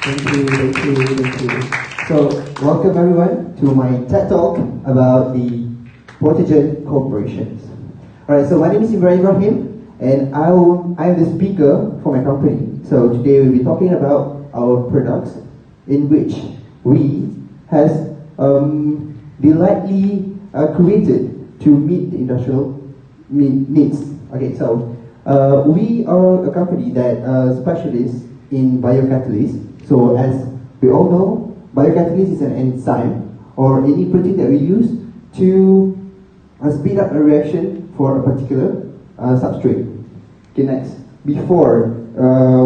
Thank you, thank you, thank you. So, welcome everyone to my TED Talk about the PROTERGENT corporations. Alright, so my name is Ibrahim, and I'm the speaker for my company. So today we'll be talking about our products in which we has delightfully created to meet the industrial needs. Okay, so we are a company that specializes in biocatalysts. So as we all know, biocatalyst is an enzyme or any protein that we use to speed up a reaction for a particular substrate. Okay, next. Before I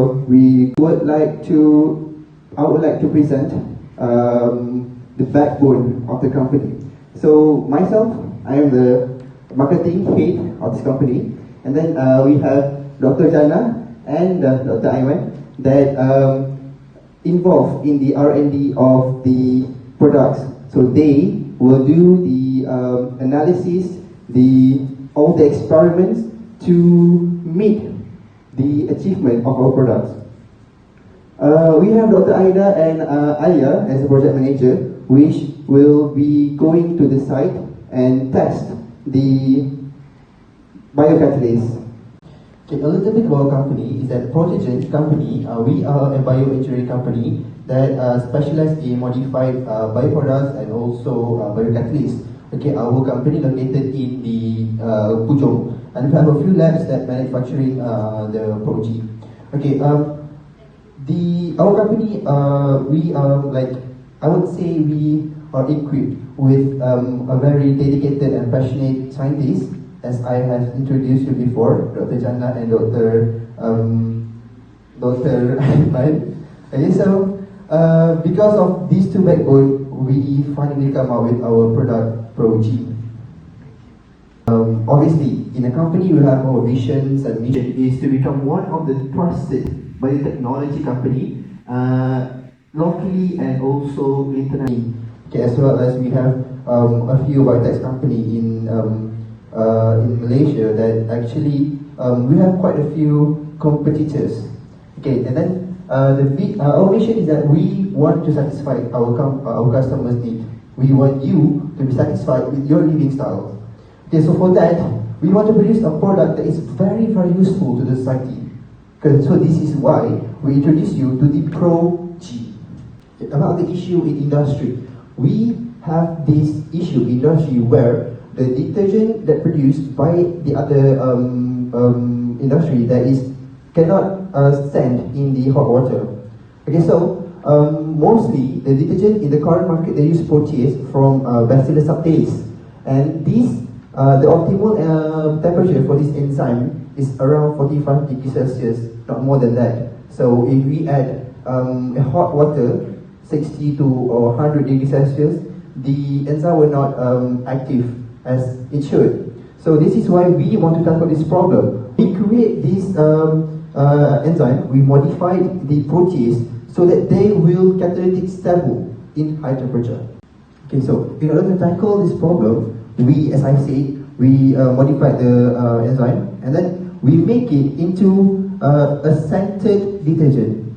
would like to present the backbone of the company. So myself, I am the marketing head of this company, and then we have Dr. Jana and Dr. Aiman that involved in the R&D of the products. So they will do the analysis, all the experiments to meet the achievement of our products. We have Dr. Aida and Alia as a project manager, which will be going to the site and test the biocatalyst. Okay, a little bit about our company is that PROTERGENT company, we are a bioengineering company that specializes in modified bioproducts and also biocatalysts. Okay, our company located in the Pujong, and we have a few labs that manufacturing the ProG. Okay, our company, we are I would say we are equipped with a very dedicated and passionate scientist, as I have introduced you before, Dr. Jana and Dr. Aiman. Okay, so because of these two backbones, we finally come out with our product ProG. Obviously, in a company, we have our visions and mission is to become one of the trusted biotechnology company, locally and also internationally. Okay, as well as we have a few biotech company in Malaysia that actually we have quite a few competitors. Okay, and then our mission is that we want to satisfy our customers' need. We want you to be satisfied with your living style. Okay, so for that, we want to produce a product that is very, very useful to the society. Okay, so this is why we introduce you to the ProG. About the issue in industry, we have this issue in industry where the detergent that produced by the other industry that is cannot stand in the hot water. Okay, so mostly the detergent in the current market they use protease from Bacillus subtilis, and this the optimal temperature for this enzyme is around 45 degrees Celsius, not more than that. So if we add a hot water 60 to 100 degrees Celsius, the enzyme will not active as it should. So this is why we want to tackle this problem. We create this enzyme, we modified the protease so that they will catalytic stable in high temperature. Okay, so in order to tackle this problem, we, as I said, we modified the enzyme and then we make it into a scented detergent,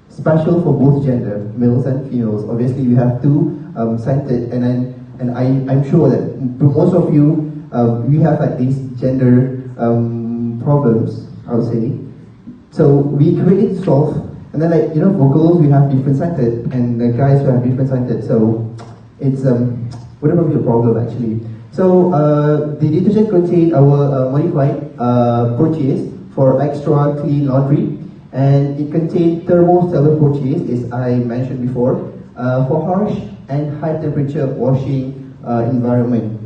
special for both gender, males and females. Obviously, we have two scented, and I'm sure that most of you we have like these gender problems, I would say. So we created to solve, and then for girls we have different scented, and the guys will have different scented. So it's whatever be the problem actually. So the detergent contains our modified protease for extra clean laundry, and it contains thermostellar protease, as I mentioned before, for harsh and high temperature washing environment.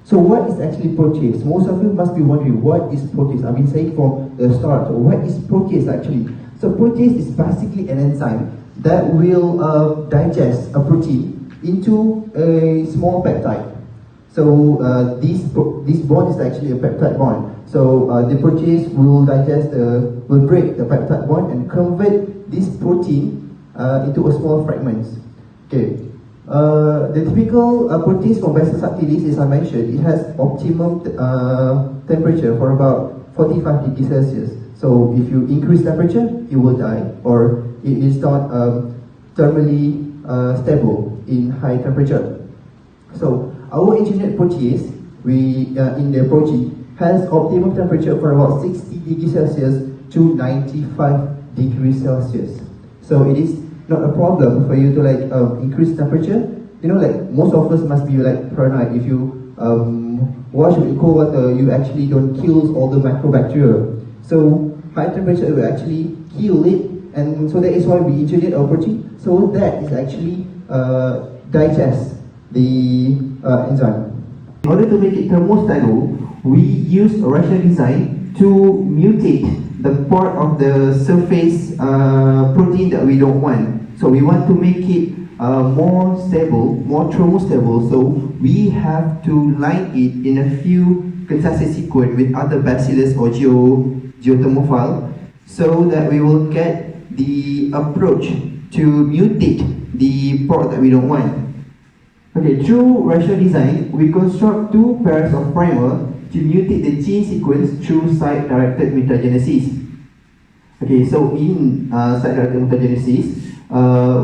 So what is actually protease? Most of you must be wondering, what is protease? I've been saying from the start, what is protease actually? So protease is basically an enzyme that will digest a protein into a small peptide. So this bond is actually a peptide bond. So the protease will will break the peptide bond and convert this protein into a small fragments. Okay. The typical protease from Bacillus subtilis, as I mentioned, it has optimum temperature for about 45 degrees Celsius. So if you increase temperature, it will die, or it is not thermally stable in high temperature. So our engineered protease, in the ProG, has optimum temperature for about 60 degrees Celsius to 95 degrees Celsius. So it is not a problem for you to like increase temperature. You know, like most of us must be like paranoid. If you wash with cold water, you actually don't kill all the microbacteria. So high temperature will actually kill it, and so that is why we engineered our protein, so that is actually digest the enzyme. In order to make it thermostable, we use a rational design to mutate the part of the surface protein that we don't want. So we want to make it more stable, more thermostable, so we have to line it in a few consensus sequence with other bacillus or geothermophile, so that we will get the approach to mutate the part that we don't want. Okay, through rational design, we construct two pairs of primer to mutate the gene sequence through site-directed mutagenesis. Okay, so in site-directed mutagenesis,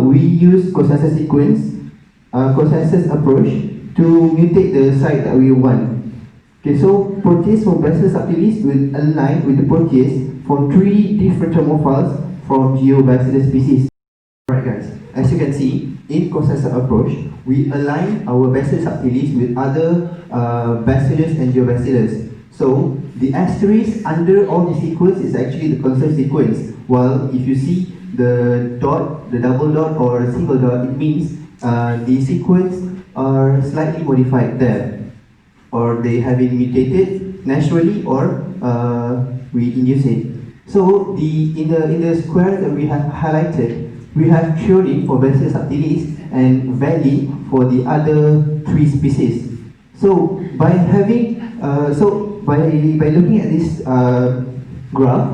we use consensus sequence, consensus approach to mutate the site that we want. Okay, so protease from Bacillus subtilis will align with the protease from 3 different thermophiles from Geobacillus species. Alright guys, as you can see, in consensus approach, we align our Bacillus subtilis with other Bacillus and Geobacillus. So the asterisk under all the sequence is actually the consensus sequence, while if you see the dot, the double dot or a single dot, it means the sequence are slightly modified there, or they have been mutated naturally, or we induce it. So in the square that we have highlighted, we have threonine for Bacillus subtilis and valine for the other 3 species. So by having by looking at this graph,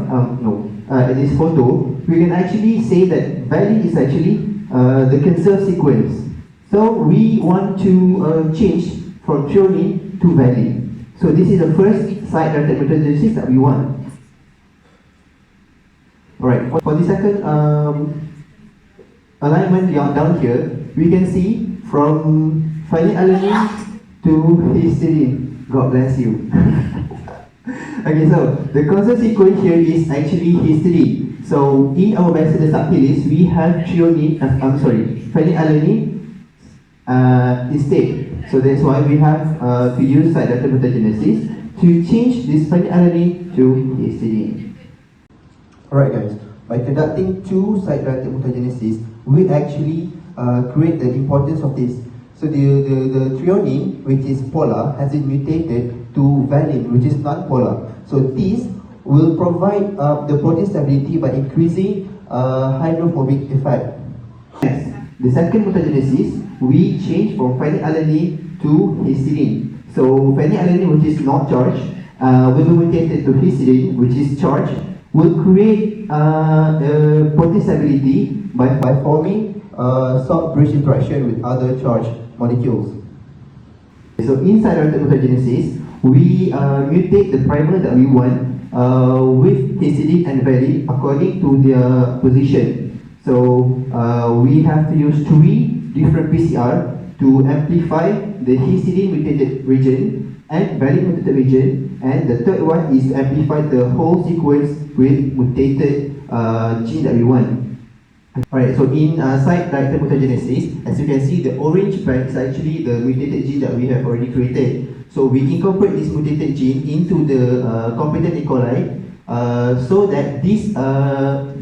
at this photo, we can actually say that valine is actually the conserved sequence. So we want to change from threonine to valine. So this is the first site-directed mutagenesis that we want. Alright, for the second alignment down here, we can see from phenylalanine to histidine. God bless you. Okay, so the constant sequence here is actually histidine. So in our Bacillus subtilis, we have phenylalanine instead. So that's why we have to use site-directed mutagenesis to change this phenylalanine to histidine. Alright guys, by conducting 2 site-directed mutagenesis, we actually create the importance of this. So the threonine, which is polar, has been mutated to valine, which is non-polar. So this will provide the protein stability by increasing hydrophobic effect. Next, the second mutagenesis, we change from phenylalanine to histidine. So phenylalanine, which is not charged, will be mutated to histidine, which is charged, will create protein stability by forming salt bridge interaction with other charged molecules. So inside site-directed mutagenesis, we mutate the primer that we want with histidine and valine according to their position. So we have to use 3 different PCR to amplify the histidine mutated region and valine mutated region, and the third one is to amplify the whole sequence with mutated gene that we want. Alright, so in site-directed mutagenesis, as you can see, the orange band is actually the mutated gene that we have already created. So we incorporate this mutated gene into the competent E. coli, so that this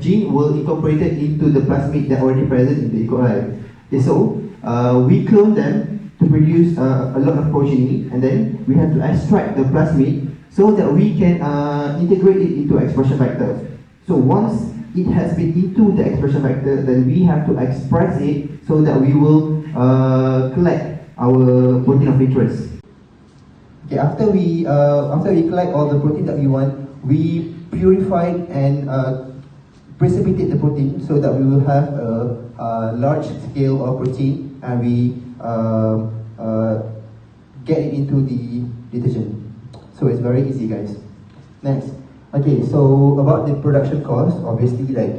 gene will incorporate it into the plasmid that already present in the E. coli. Okay, so we clone them to produce a lot of progeny, and then we have to extract the plasmid so that we can integrate it into expression vector. So once it has been into the expression vector, then we have to express it so that we will collect our protein of interest. Okay, after we collect all the protein that we want, we purify and precipitate the protein so that we will have a large scale of protein, and we get it into the detergent. So it's very easy, guys. Next. Okay, so about the production cost, obviously, like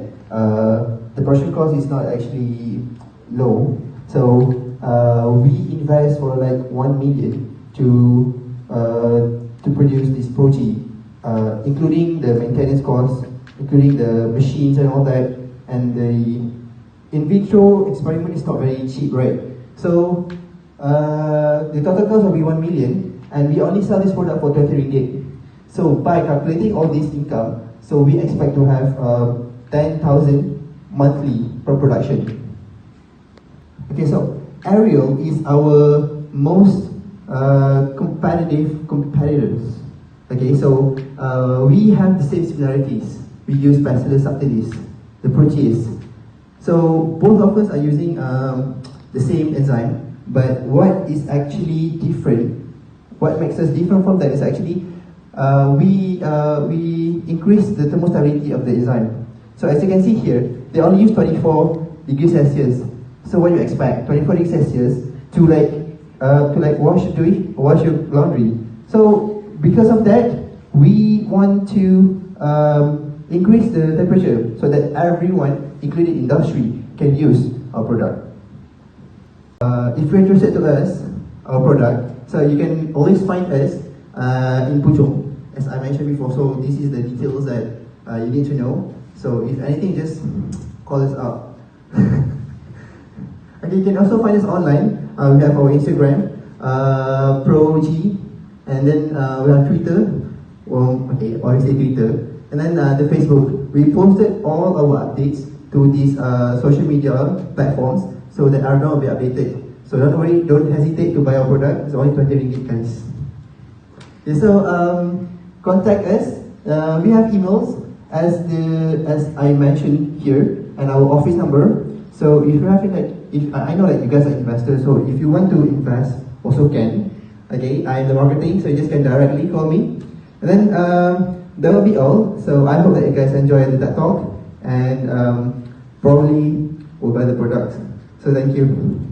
the production cost is not actually low. So we invest for like 1 million to produce this ProG, including the maintenance costs, including the machines and all that, and the in vitro experiment is not very cheap, right? So the total cost will be 1 million, and we only sell this product for 20 ringgit. So by calculating all this income, so we expect to have 10,000 monthly per production. Okay, so Ariel is our most competitors. Okay, so we have the same similarities. We use bacillus subtilis, the protease. So both of us are using the same enzyme, but what is actually different, what makes us different from that is actually we increase the thermostability of the enzyme. So as you can see here, they only use 24 degrees Celsius. So what do you expect? 24 degrees Celsius to wash your laundry. So because of that, we want to increase the temperature so that everyone, including industry, can use our product. If you're interested to us, our product, so you can always find us in Puchong, as I mentioned before. So this is the details that you need to know. So if anything, just call us up. Okay, you can also find us online. We have our Instagram, ProG, and then we have Twitter. Well, okay, or say Twitter, and then the Facebook. We posted all our updates to these social media platforms so that our will be updated. So don't worry, don't hesitate to buy our product. It's only 20 ringgit, guys. Okay, so contact us. We have emails as I mentioned here, and our office number. So if you have I know that you guys are investors, so if you want to invest, also can. Okay, I'm the marketing, so you just can directly call me. And then that will be all. So I hope that you guys enjoyed that talk, and probably will buy the product. So thank you.